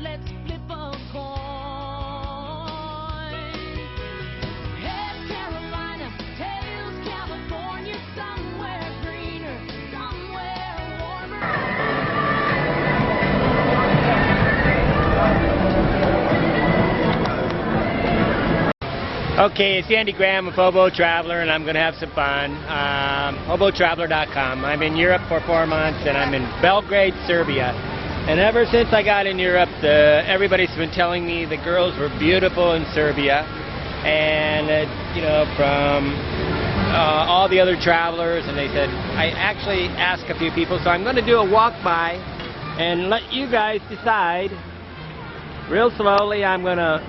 let's flip a coin. Head Carolina, tails California, somewhere greener, somewhere warmer. Okay, it's Andy Graham of Hobo Traveler, and I'm going to have some fun. hoboontheroad.com. I'm in Europe for 4 months, and I'm in Belgrade, Serbia. And ever since I got in Europe, everybody's been telling me the girls were beautiful in Serbia. And, you know, from all the other travelers, and they said, I actually asked a few people, so I'm going to do a walk-by and let you guys decide. Real slowly, I'm going to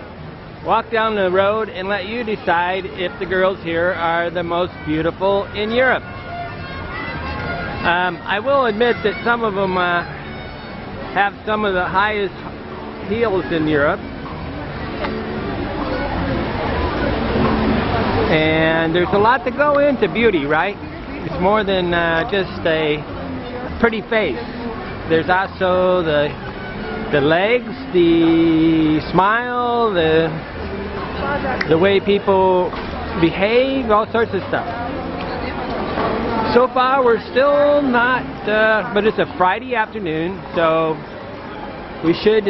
walk down the road and let you decide if the girls here are the most beautiful in Europe. I will admit that some of them have some of the highest heels in Europe. And there's a lot to go into beauty, right? It's more than just a pretty face. There's also the legs, the smile, the way people behave, all sorts of stuff. So far we're still not, but it's a Friday afternoon, so we should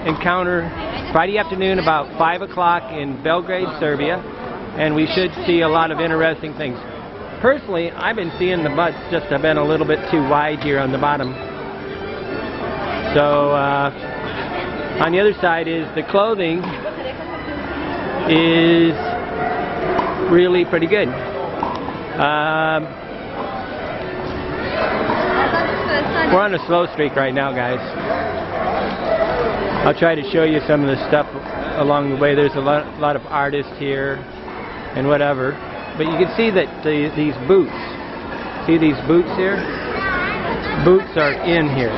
encounter Friday afternoon about 5 o'clock in Belgrade, Serbia, and we should see a lot of interesting things. Personally, I've been seeing the butts just have been a little bit too wide here on the bottom. So on the other side is the clothing is really pretty good. We're on a slow streak right now, guys. I'll try to show you some of the stuff along the way. There's a lot of artists here and whatever. But you can see that these boots, see these boots here? Boots are in here.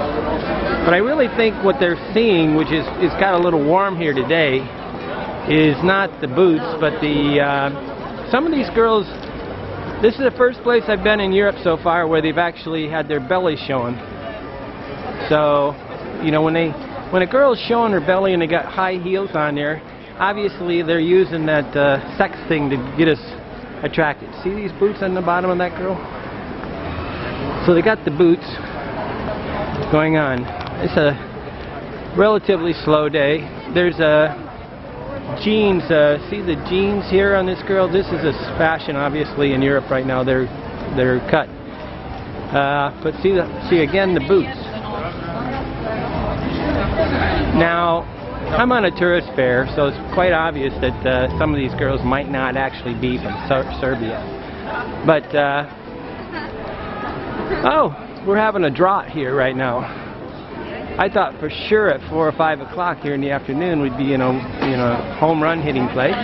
But I really think what they're seeing, which is got a little warm here today, is not the boots, but some of these girls. This is the first place I've been in Europe so far where they've actually had their belly showing. So, you know, when a girl's showing her belly and they got high heels on there, obviously they're using that sex thing to get us attracted. See these boots on the bottom of that girl? So they got the boots going on. It's a relatively slow day. There's jeans. See the jeans here on this girl? This is a fashion, obviously, in Europe right now. They're cut. But see again the boots. Now, I'm on a tourist fair, so it's quite obvious that some of these girls might not actually be from Serbia. But oh, we're having a drought here right now. I thought for sure at 4 or 5 o'clock here in the afternoon we'd be in a home run hitting place.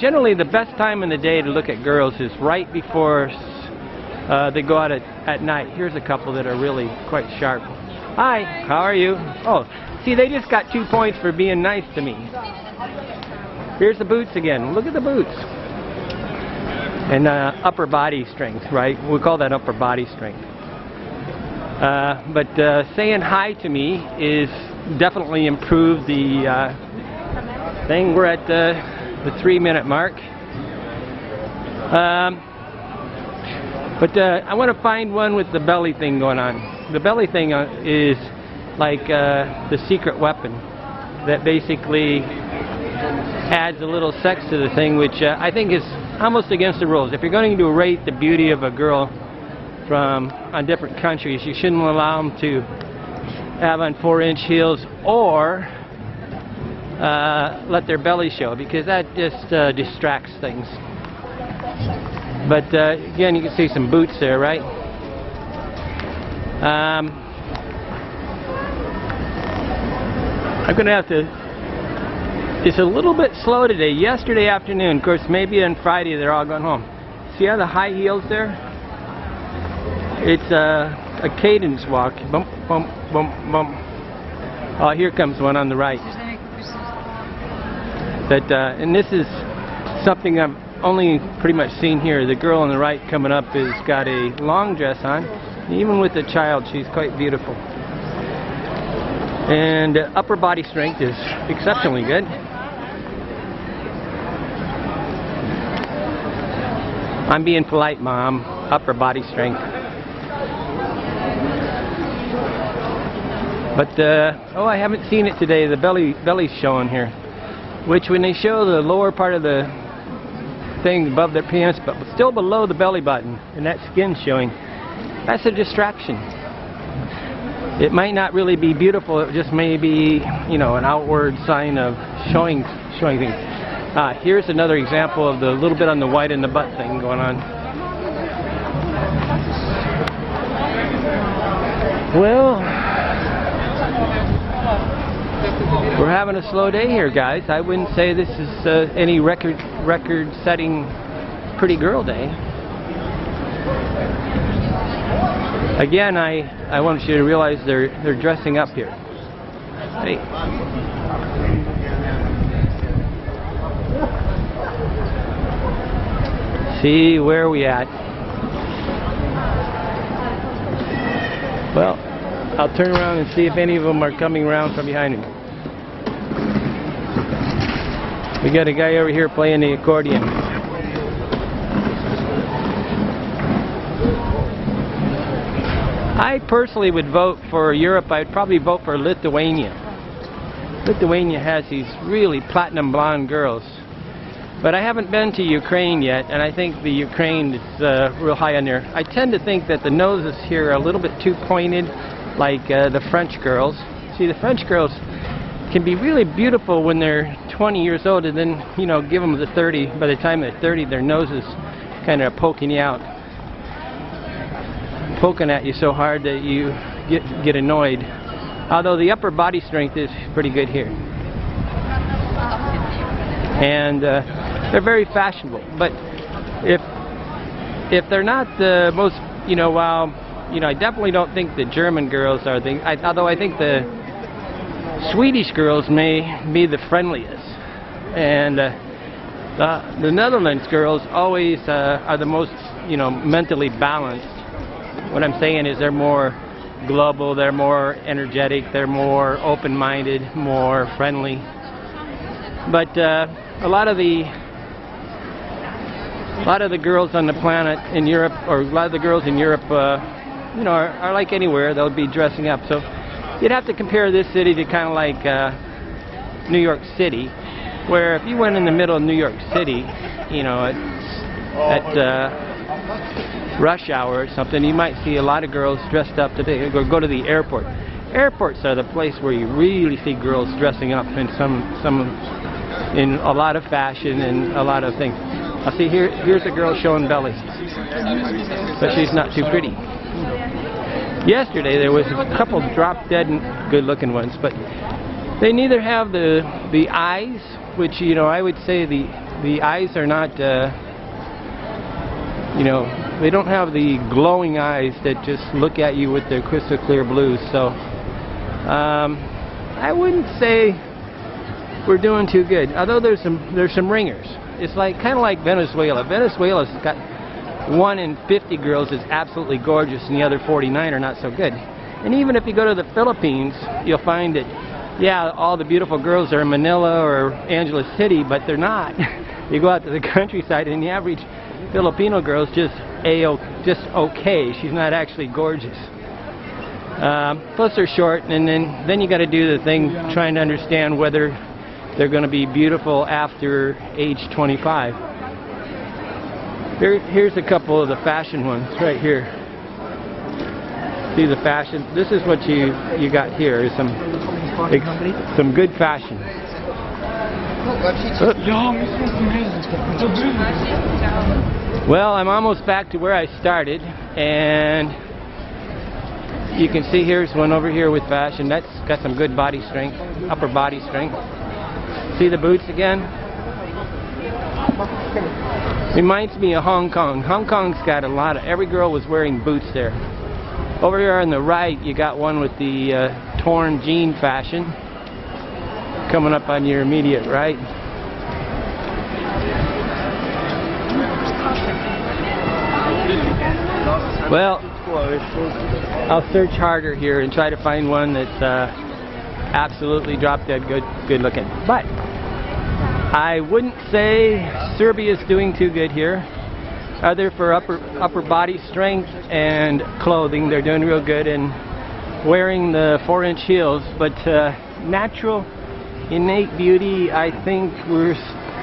Generally, the best time in the day to look at girls is right before they go out at night. Here's a couple that are really quite sharp. Hi, how are you? Oh, see, they just got 2 points for being nice to me. Here's the boots again. Look at the boots. And upper body strength, right? We call that upper body strength. But saying hi to me is definitely improved the thing. We're at the 3-minute mark. But I want to find one with the belly thing going on. The belly thing is like the secret weapon that basically adds a little sex to the thing, which I think is almost against the rules. If you're going to rate the beauty of a girl on different countries, you shouldn't allow them to have on 4-inch heels or let their belly show, because that just distracts things. But again, you can see some boots there, right? I'm going to have to. It's a little bit slow today. Yesterday afternoon, of course, maybe on Friday they're all going home. See how the high heels there? It's a cadence walk. Bump, bump, bump, bump. Oh, here comes one on the right. But and this is something I've only pretty much seen here. The girl on the right coming up has got a long dress on. Even with the child, she's quite beautiful. And upper body strength is exceptionally good. I'm being polite, Mom. Upper body strength. But oh, I haven't seen it today. The belly's showing here. Which, when they show the lower part of the thing above their pants, but still below the belly button, and that skin showing, that's a distraction. It might not really be beautiful. It just may be, you know, an outward sign of showing things. Here's another example of the little bit on the white in the butt thing going on. Well, we're having a slow day here, guys. I wouldn't say this is any record-setting pretty girl day. Again, I want you to realize they're dressing up here. Hey. See, where are we at? Well, I'll turn around and see if any of them are coming around from behind me. We got a guy over here playing the accordion. I personally would vote for Europe. I'd probably vote for Lithuania. Lithuania has these really platinum blonde girls. But I haven't been to Ukraine yet, and I think the Ukraine is real high on there. I tend to think that the noses here are a little bit too pointed, like the French girls. See, the French girls can be really beautiful when they're 20 years old, and then, you know, give them the 30. By the time they're 30, their nose is kind of poking you out. Poking at you so hard that you get annoyed. Although the upper body strength is pretty good here. And they're very fashionable. But if they're not the most, you know, well, you know, I definitely don't think the German girls are the, although I think the Swedish girls may be the friendliest. And the Netherlands girls always are the most, you know, mentally balanced. What I'm saying is they're more global, they're more energetic, they're more open-minded, more friendly. But a lot of the girls on the planet in Europe, or a lot of the girls in Europe, you know, are like anywhere. They'll be dressing up. So you'd have to compare this city to kind of like New York City, where if you went in the middle of New York City, you know, at rush hour or something, you might see a lot of girls dressed up today. Go to the airport. Airports are the place where you really see girls dressing up in in a lot of fashion and a lot of things. I see here's a girl showing belly, but she's not too pretty. Yesterday there was a couple drop-dead good-looking ones, but they neither have the eyes, which, you know, I would say the eyes are not, you know, they don't have the glowing eyes that just look at you with their crystal clear blues. So I wouldn't say we're doing too good. Although there's some ringers. It's like kind of like Venezuela. Venezuela's got 1 in 50 girls is absolutely gorgeous, and the other 49 are not so good. And even if you go to the Philippines, you'll find that, yeah, all the beautiful girls are in Manila or Angeles City, but they're not. You go out to the countryside, and the average Filipino girl's just okay. She's not actually gorgeous. Plus they're short, and then you got to do the thing trying to understand whether they're going to be beautiful after age 25. Here's a couple of the fashion ones right here. See the fashion? This is what you got here. Is some good fashion. Well, I'm almost back to where I started, and you can see here's one over here with fashion. That's got some good body strength, upper body strength. See the boots again? Reminds me of Hong Kong. Hong Kong's got a lot of, every girl was wearing boots there. Over here on the right, you got one with the torn jean fashion. Coming up on your immediate right. Well, I'll search harder here and try to find one that's absolutely drop dead good looking. But I wouldn't say Serbia's doing too good here. Other for upper body strength and clothing, they're doing real good in wearing the 4-inch heels. But natural, innate beauty, I think we're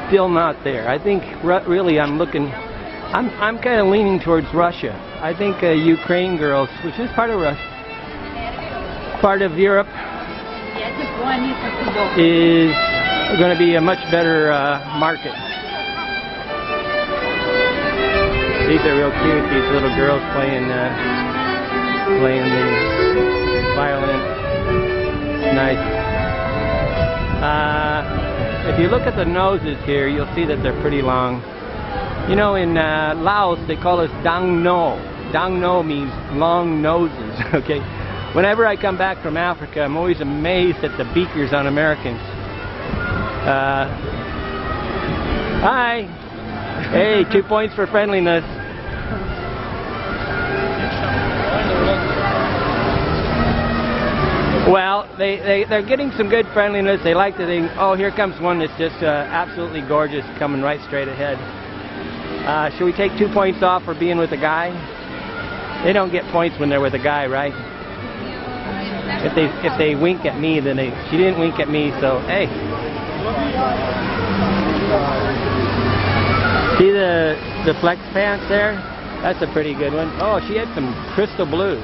still not there. I think really I'm kind of leaning towards Russia. I think Ukraine girls, which is part of Russia, part of Europe, is going to be a much better market. These are real cute. These little girls playing the violin. Nice. If you look at the noses here, you'll see that they're pretty long. You know, in Laos they call us Dang No. Dang No means long noses. Okay. Whenever I come back from Africa, I'm always amazed at the beakers on Americans. Hi. Hey, 2 points for friendliness. Well, they're getting some good friendliness. They like the thing. Oh, here comes one that's just absolutely gorgeous, coming right straight ahead. Should we take 2 points off for being with a guy? They don't get points when they're with a guy, right? If they wink at me, then she didn't wink at me, so hey. See the flex pants there? That's a pretty good one. Oh, she had some crystal blues.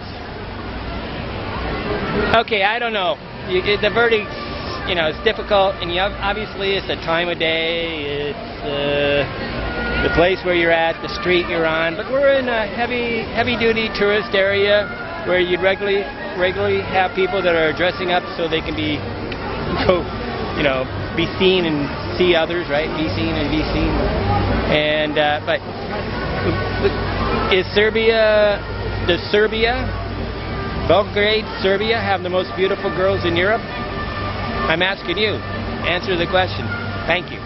Okay, I don't know. The verdict's, you know, it's difficult, and obviously it's the time of day, it's the place where you're at, the street you're on. But we're in a heavy-duty tourist area where you'd regularly have people that are dressing up so they can be seen and see others, right? Be seen and be seen. And but does Belgrade, Serbia, have the most beautiful girls in Europe? I'm asking you. Answer the question. Thank you.